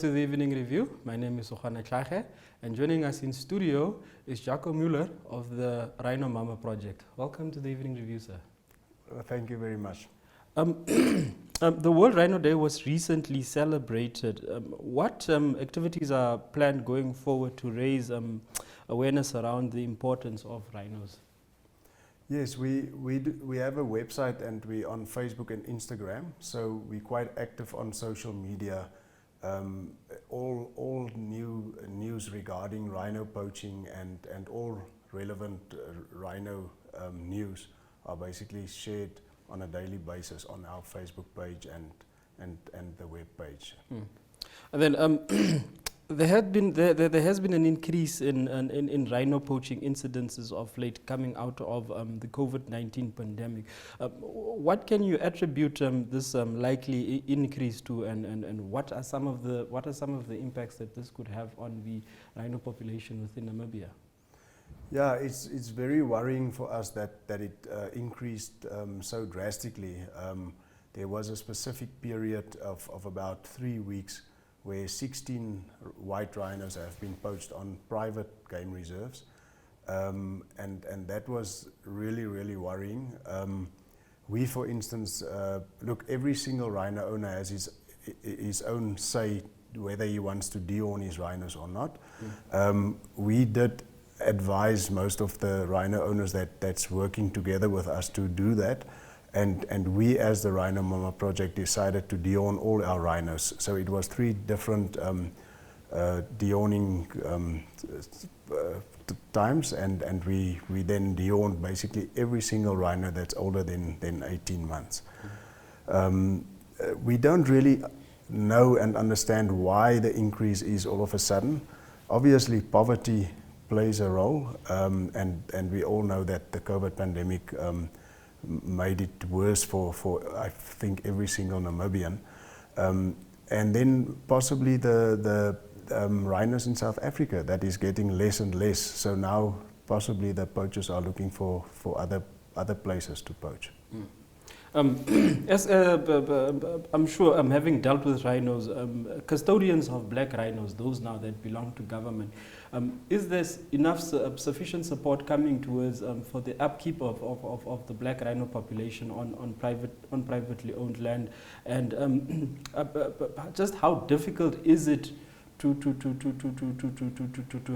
to the Evening Review. My name is Jaco, and joining us in studio is Jaco Muller of the Rhino Mama Project. Welcome to the Evening Review, sir. Thank you very much. The World Rhino Day was recently celebrated. What activities are planned going forward to raise awareness around the importance of rhinos? Yes, we have a website and we're on Facebook and Instagram, so we're quite active on social media. All new news regarding rhino poaching and all relevant rhino news are basically shared on a daily basis on our Facebook page and the web page. And then there has been an increase in rhino poaching incidences of late coming out of the COVID-19 pandemic. What can you attribute this likely increase to, and what are some of the impacts that this could have on the rhino population within Namibia? Yeah, it's very worrying for us that it increased so drastically. There was a specific period of about 3 weeks where 16 white rhinos have been poached on private game reserves, and that was really worrying. We, for instance, look, every single rhino owner has his own say whether he wants to de-horn his rhinos or not. We did advise most of the rhino owners that's working together with us to do that. And we, as the Rhino Mama Project, decided to de-horn all our rhinos. So it was 3 different de-horning times, and we then de-horned basically every single rhino that's older than 18 months. We don't really know and understand why the increase is all of a sudden. Obviously, poverty plays a role, and we all know that the COVID pandemic made it worse for I think every single Namibian, and then possibly the rhinos in South Africa that is getting less and less. So now possibly the poachers are looking for other places to poach. As I'm sure, having dealt with rhinos, custodians of black rhinos, those now that belong to government, is there enough sufficient support coming towards for the upkeep of the black rhino population on privately owned land, and just how difficult is it to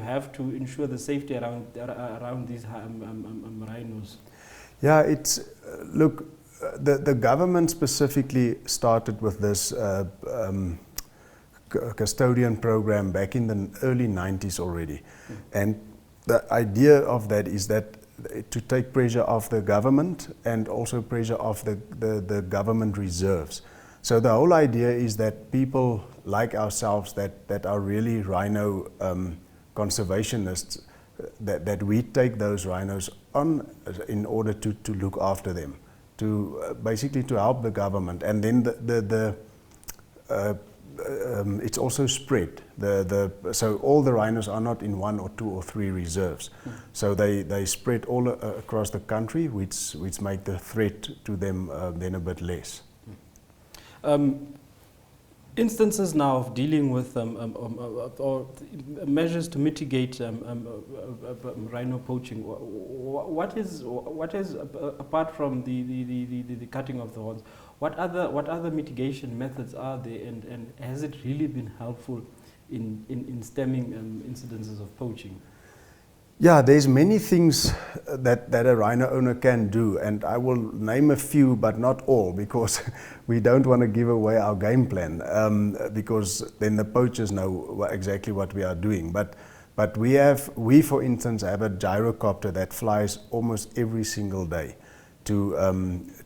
have to ensure the safety around these rhinos? Yeah, it's look. The government specifically started with this custodian program back in the early 90s already. And the idea of that is that to take pressure off the government and also pressure off the government reserves. So the whole idea is that people like ourselves that are really rhino conservationists, that we take those rhinos on in order to look after them, to basically to help the government, and then it's also spread. So all the rhinos are not in 1 or 2 or 3 reserves. So they spread all across the country, which make the threat to them then a bit less. Instances now of dealing with or measures to mitigate rhino poaching. What is apart from the cutting of the horns? What other mitigation methods are there, and has it really been helpful in stemming incidences of poaching? Yeah, there's many things that a rhino owner can do, and I will name a few, but not all, because we don't want to give away our game plan, because then the poachers know exactly what we are doing. But we for instance have a gyrocopter that flies almost every single day to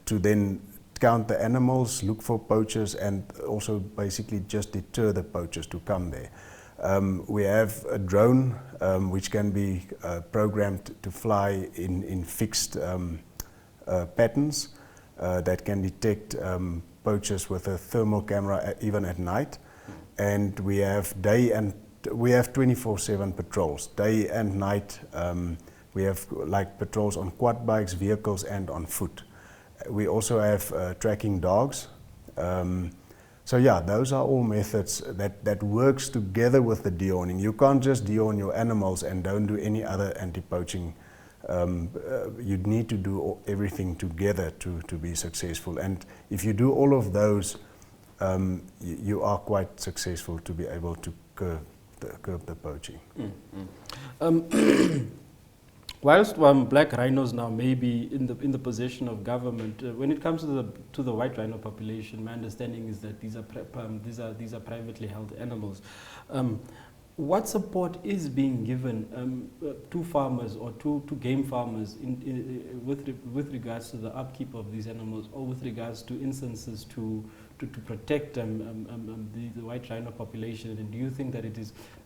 then count the animals, look for poachers, and also basically just deter the poachers to come there. We have a drone which can be programmed to fly in fixed patterns that can detect poachers with a thermal camera even at night. And we have 24/7 patrols, day and night. We have like patrols on quad bikes, vehicles, and on foot. We also have tracking dogs. So yeah, those are all methods that works together with the dehorning. You can't just dehorn your animals and don't do any other anti-poaching. You need to do everything together to be successful. And if you do all of those, you are quite successful to be able to curb the poaching. Whilst black rhinos now may be in the possession of government, when it comes to the white rhino population, my understanding is that these are privately held animals. What support is being given to farmers or to game farmers with regards to the upkeep of these animals, or with regards to instances to protect the white rhino population? And do you think that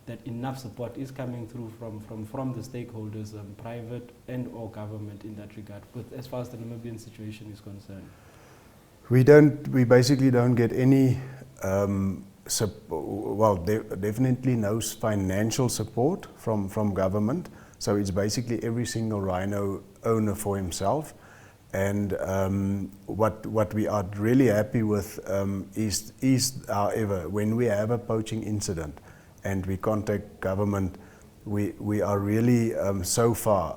that enough support is coming through from the stakeholders, private and or government, in that regard, as far as the Namibian situation is concerned? We basically don't get any definitely no financial support from government. So it's basically every single rhino owner for himself. And what we are really happy with is, however, when we have a poaching incident and we contact government, we are really so far,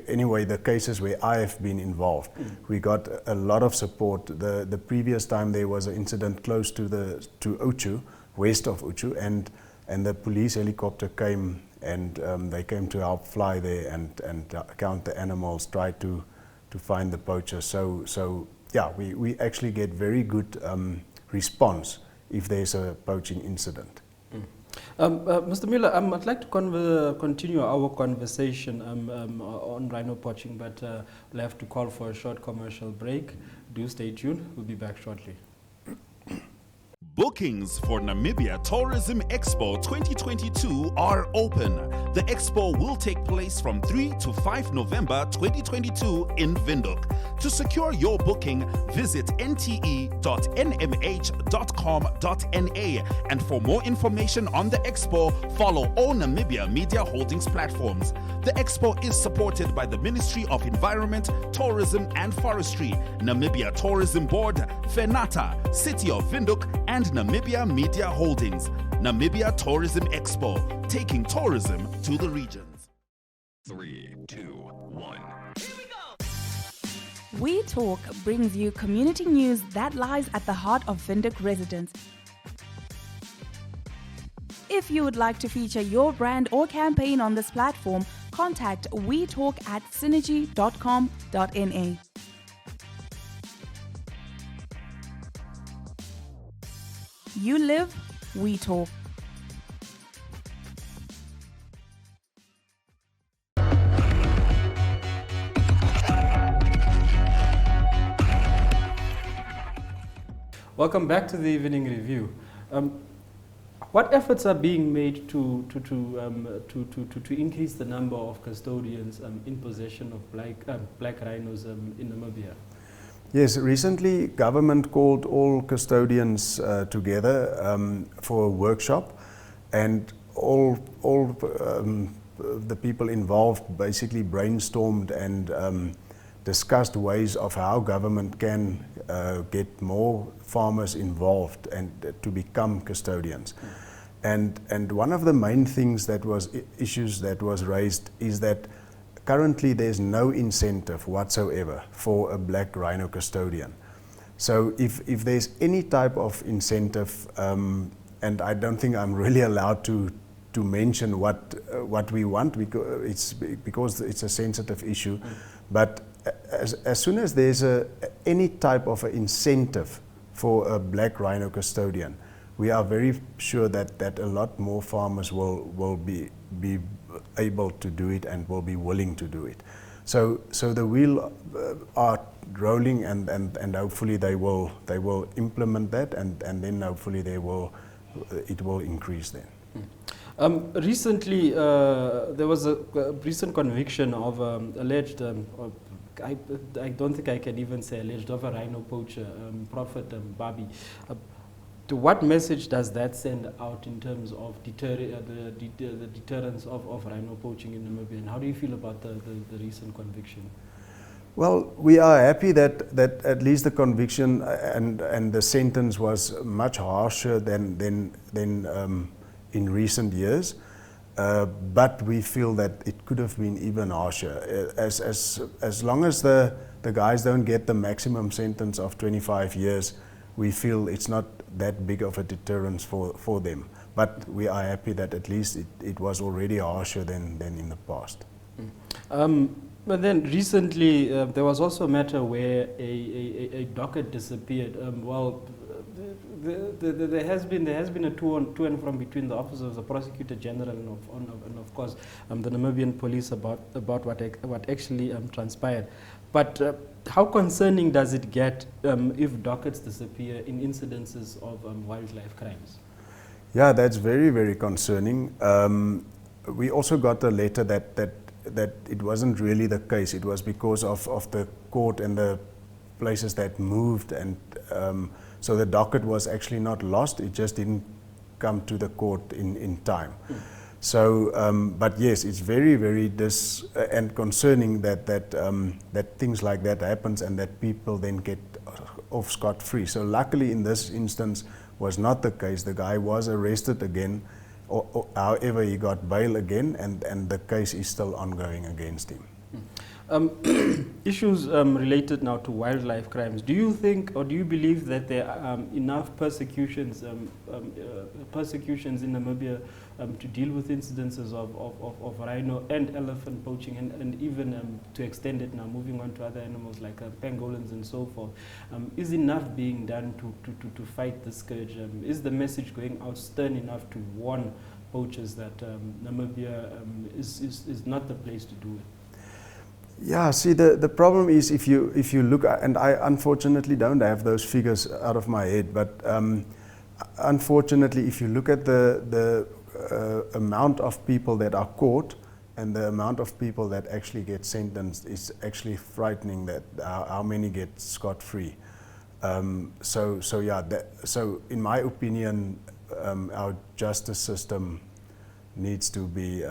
anyway, the cases where I have been involved, we got a lot of support. The previous time there was an incident close to Uchu, west of Uchu, and the police helicopter came, and they came to help fly there and count the animals, try to find the poacher. So yeah, we actually get very good response if there's a poaching incident. Mr. Muller, I'd like to continue our conversation on rhino poaching, but we'll have to call for a short commercial break. Do stay tuned. We'll be back shortly. Bookings for Namibia Tourism Expo 2022 are open. The expo will take place from 3 to 5 November 2022 in Windhoek. To secure your booking, visit nte.nmh.com.na, and for more information on the expo, follow all Namibia Media Holdings platforms. The expo is supported by the Ministry of Environment, Tourism and Forestry, Namibia Tourism Board, FENATA, City of Windhoek, and Namibia Media Holdings. Namibia Tourism Expo, taking tourism to the regions. 3, 2, 1. We Talk brings you community news that lies at the heart of Windhoek residents. If you would like to feature your brand or campaign on this platform, contact wetalk@synergy.com.na. You live, we talk. Welcome back to the Evening Review. What efforts are being made to increase the number of custodians in possession of black rhinos in Namibia? Yes, recently government called all custodians together for a workshop, and all the people involved basically brainstormed and discussed ways of how government can get more farmers involved and to become custodians. And one of the main things issues that was raised is that currently there's no incentive whatsoever for a black rhino custodian. So if there's any type of incentive, and I don't think I'm really allowed to mention what we want, because it's a sensitive issue, but as soon as there's any type of incentive for a black rhino custodian, we are very sure that a lot more farmers will be able to do it and will be willing to do it. So the wheel are rolling, and hopefully they will implement that, and then hopefully it will increase then. Recently, there was a recent conviction of alleged, I don't think I can even say alleged, of a rhino poacher, Prophet Babi. To what message does that send out in terms of the deterrence of rhino poaching in Namibia? And how do you feel about the recent conviction? Well, we are happy that at least the conviction and the sentence was much harsher than in recent years. But we feel that it could have been even harsher. As long as the guys don't get the maximum sentence of 25 years, we feel it's not that big of a deterrence for them. But we are happy that at least it was already harsher than in the past. But then recently there was also a matter where a docket disappeared. There has been a to and from between the office of the Prosecutor General and of course the Namibian police about what actually transpired. But how concerning does it get if dockets disappear in incidences of wildlife crimes? Yeah, that's very, very concerning. We also got a letter that it wasn't really the case. It was because of the court and the places that moved, and so the docket was actually not lost. It just didn't come to the court in time. So, but yes, it's very, very and concerning that things like that happens and that people then get off scot-free. So luckily in this instance was not the case. The guy was arrested again. However, he got bail again, and the case is still ongoing against him. Issues related now to wildlife crimes. Do you think, or do you believe that there are enough persecutions in Namibia to deal with incidences of rhino and elephant poaching, and even to extend it now, moving on to other animals like pangolins and so forth? Is enough being done to fight the scourge? Is the message going out stern enough to warn poachers that Namibia is not the place to do it? Yeah, see, the problem is if you look, and I unfortunately don't have those figures out of my head, but unfortunately if you look at the amount of people that are caught and the amount of people that actually get sentenced, is actually frightening, that how many get scot-free. So in my opinion, our justice system needs to be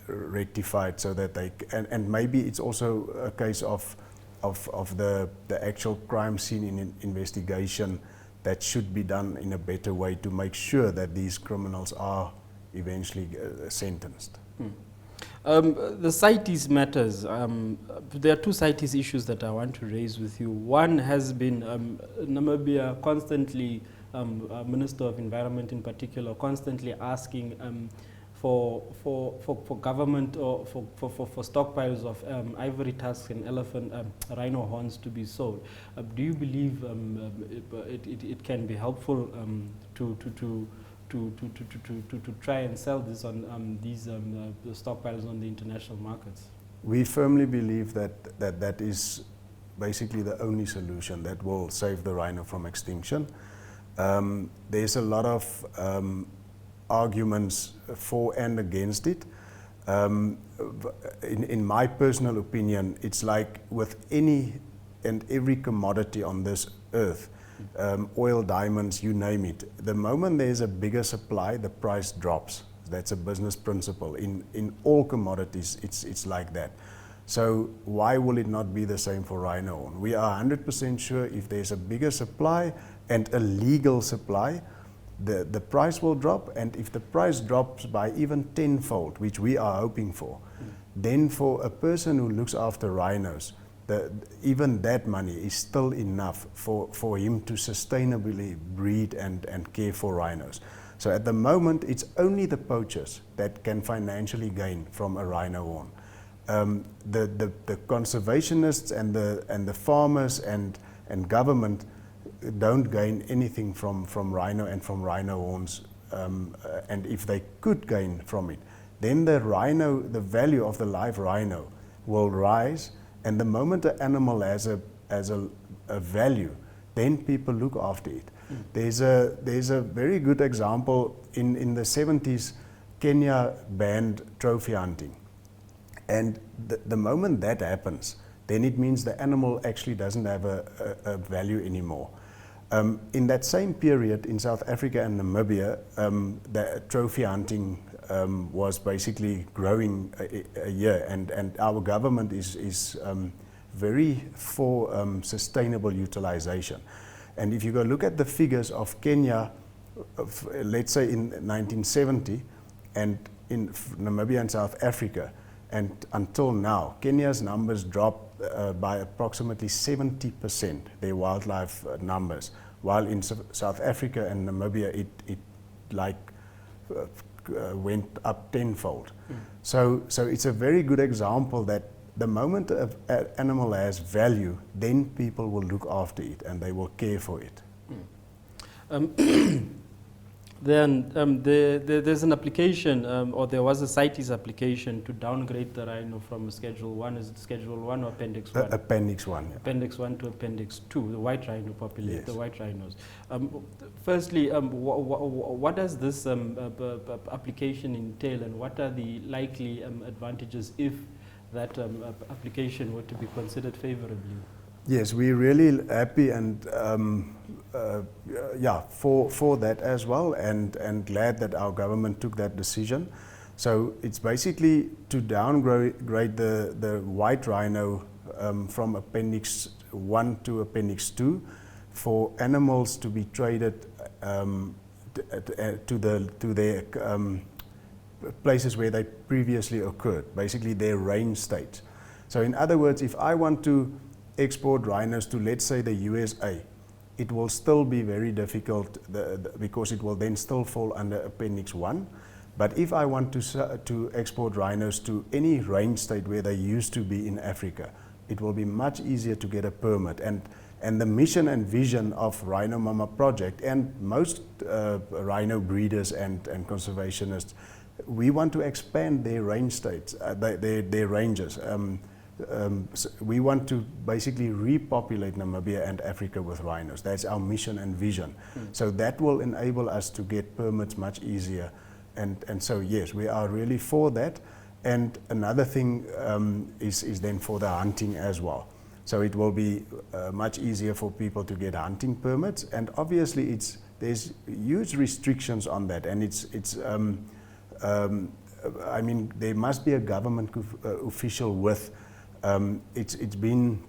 rectified so that they and maybe it's also a case of the actual crime scene investigation that should be done in a better way to make sure that these criminals are eventually sentenced. The CITES matters. There are two CITES issues that I want to raise with you. One has been Namibia constantly, Minister of Environment in particular, constantly asking for government or for stockpiles of ivory tusks and elephant rhino horns to be sold. Do you believe it can be helpful to try and sell this on these stockpiles on the international markets? We firmly believe that is basically the only solution that will save the rhino from extinction. There's a lot of arguments for and against it. In my personal opinion, it's like with any and every commodity on this earth, oil, diamonds, you name it. The moment there's a bigger supply, the price drops. That's a business principle. In all commodities, it's like that. So why will it not be the same for rhino horn? We are 100% sure if there's a bigger supply and a legal supply, the price will drop, and if the price drops by even tenfold, which we are hoping for, then for a person who looks after rhinos, even that money is still enough for him to sustainably breed and care for rhinos. So at the moment, it's only the poachers that can financially gain from a rhino horn. The conservationists and the farmers and government don't gain anything from rhino and from rhino horns, and if they could gain from it, then the value of the live rhino will rise, and the moment the animal has a value, then people look after it. There's a very good example in the 70s. Kenya banned trophy hunting, and the moment that happens, then it means the animal actually doesn't have a value anymore. In that same period in South Africa and Namibia, the trophy hunting was basically growing a year, and our government is very for sustainable utilization. And if you go look at the figures of Kenya, let's say in 1970, and in Namibia and South Africa, and until now, Kenya's numbers dropped by approximately 70%, their wildlife numbers, while in South Africa and Namibia it went up tenfold. So it's a very good example that the moment an animal has value, then people will look after it and they will care for it. Then there's an application, or there was a CITES application to downgrade the rhino from Schedule 1. Is it Schedule 1 or Appendix 1? Appendix 1. Yeah. Appendix 1 to Appendix 2, the white rhino population, Yes. the white rhinos. Firstly, what does this application entail, and what are the likely advantages if that application were to be considered favorably? Yes, we're really happy and for that as well, and glad that our government took that decision. So it's basically to downgrade the white rhino from Appendix 1 to Appendix 2 for animals to be traded to their places where they previously occurred, basically their range states. So in other words, if I want to export rhinos to, let's say, the USA, it will still be very difficult because it will then still fall under Appendix 1. But if I want to export rhinos to any range state where they used to be in Africa, it will be much easier to get a permit. And the mission and vision of Rhino Mama Project and most rhino breeders and conservationists, we want to expand their range states, their ranges. So we want to basically repopulate Namibia and Africa with rhinos. That's our mission and vision. So that will enable us to get permits much easier. And so yes, we are really for that. And another thing is then for the hunting as well. So it will be much easier for people to get hunting permits. And obviously there's huge restrictions on that. And I mean, there must be a government official with. It's been,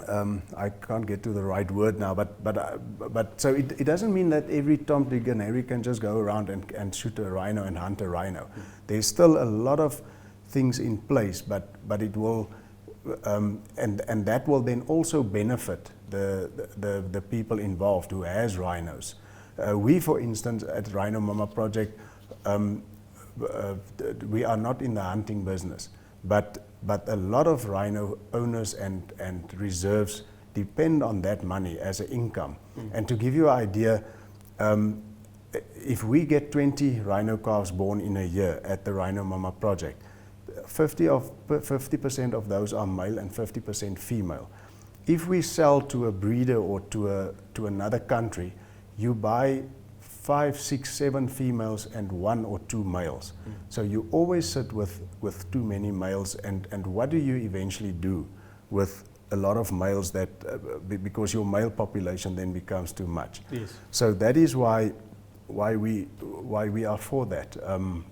I can't get to the right word now, but so it doesn't mean that every Tom, Dick and Harry can just go around and shoot a rhino and hunt a rhino. There's still a lot of things in place, but it will, and that will then also benefit the people involved who has rhinos. We, for instance, at Rhino Mama Project, we are not in the hunting business, but a lot of rhino owners and reserves depend on that money as an income. And to give you an idea, if we get 20 rhino calves born in a year at the Rhino Mama Project, 50% of those are male and 50% female. If we sell to a breeder or to another country, you buy 5, 6, 7 females and 1 or 2 males. So you always sit with too many males, and what do you eventually do with a lot of males that because your male population then becomes too much. Yes. So that is why we are for that,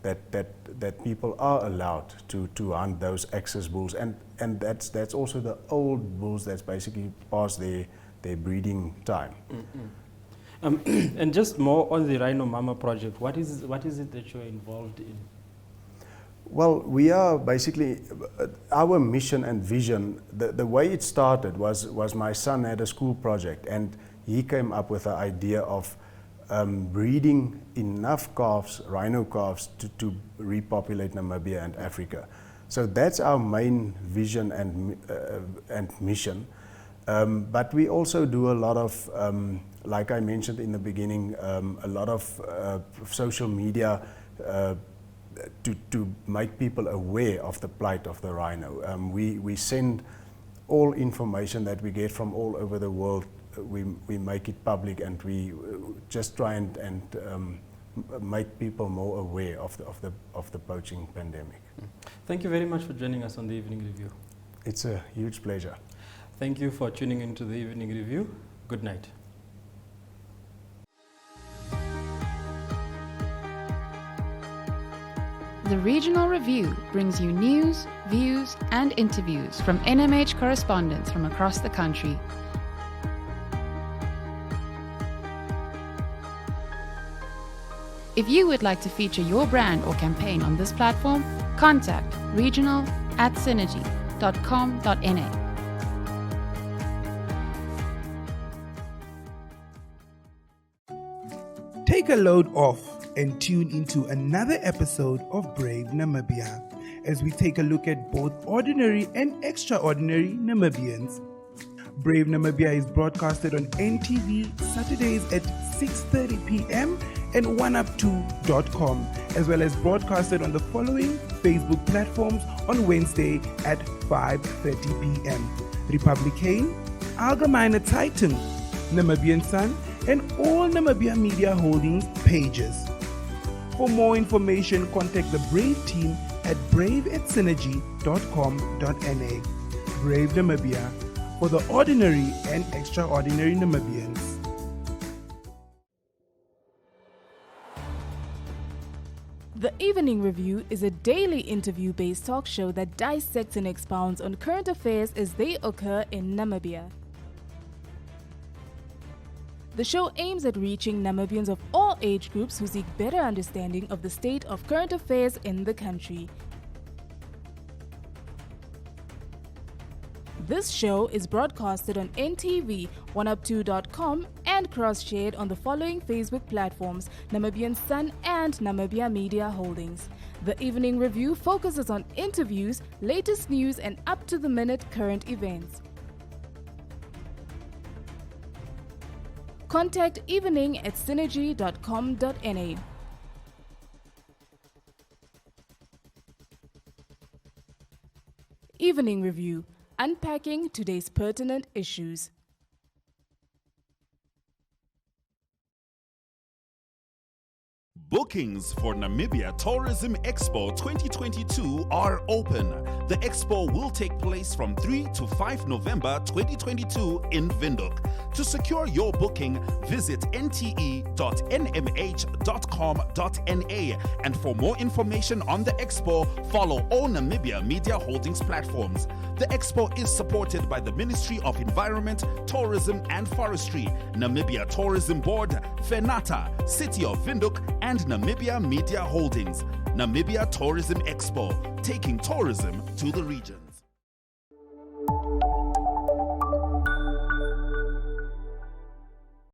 that people are allowed to hunt those access bulls, and that's also the old bulls that's basically past their breeding time. And just more on the Rhino Mama Project, what is it that you're involved in? Well, we are basically, our mission and vision, the way it started was my son had a school project, and he came up with the idea of breeding enough calves, rhino calves, to repopulate Namibia and Africa. So that's our main vision and mission. But we also do a lot of, like I mentioned in the beginning, a lot of social media to make people aware of the plight of the rhino. We send all information that we get from all over the world. We make it public, and we just try and make people more aware of the poaching pandemic. Thank you very much for joining us on the Evening Review. It's a huge pleasure. Thank you for tuning into the Evening Review. Good night. The Regional Review brings you news, views, and interviews from NMH correspondents from across the country. If you would like to feature your brand or campaign on this platform, contact regional@synergy.com.na. Take a load off and tune into another episode of Brave Namibia as we take a look at both ordinary and extraordinary Namibians. Brave Namibia is broadcasted on NTV Saturdays at 6:30 p.m. and oneup2.com, as well as broadcasted on the following Facebook platforms on Wednesday at 5:30 p.m. Republican, Allgemeine Zeitung, Namibian Sun, and all Namibia Media Holdings pages. For more information, contact the Brave team at brave@synergy.com.na. Brave Namibia, for the ordinary and extraordinary Namibians. The Evening Review is a daily interview-based talk show that dissects and expounds on current affairs as they occur in Namibia. The show aims at reaching Namibians of all age groups who seek better understanding of the state of current affairs in the country. This show is broadcasted on NTV, oneup2.com, and cross-shared on the following Facebook platforms: Namibian Sun and Namibia Media Holdings. The Evening Review focuses on interviews, latest news, and up-to-the-minute current events. Contact evening@synergy.com.na. Evening Review, unpacking today's pertinent issues. Bookings for Namibia Tourism Expo 2022 are open. The expo will take place from 3 to 5 November 2022 in Windhoek. To secure your booking, visit nte.nmh.com.na, and for more information on the expo, follow all Namibia Media Holdings platforms. The expo is supported by the Ministry of Environment, Tourism and Forestry, Namibia Tourism Board, FENATA, City of Windhoek, and Namibia Media Holdings. Namibia Tourism Expo, taking tourism to the region.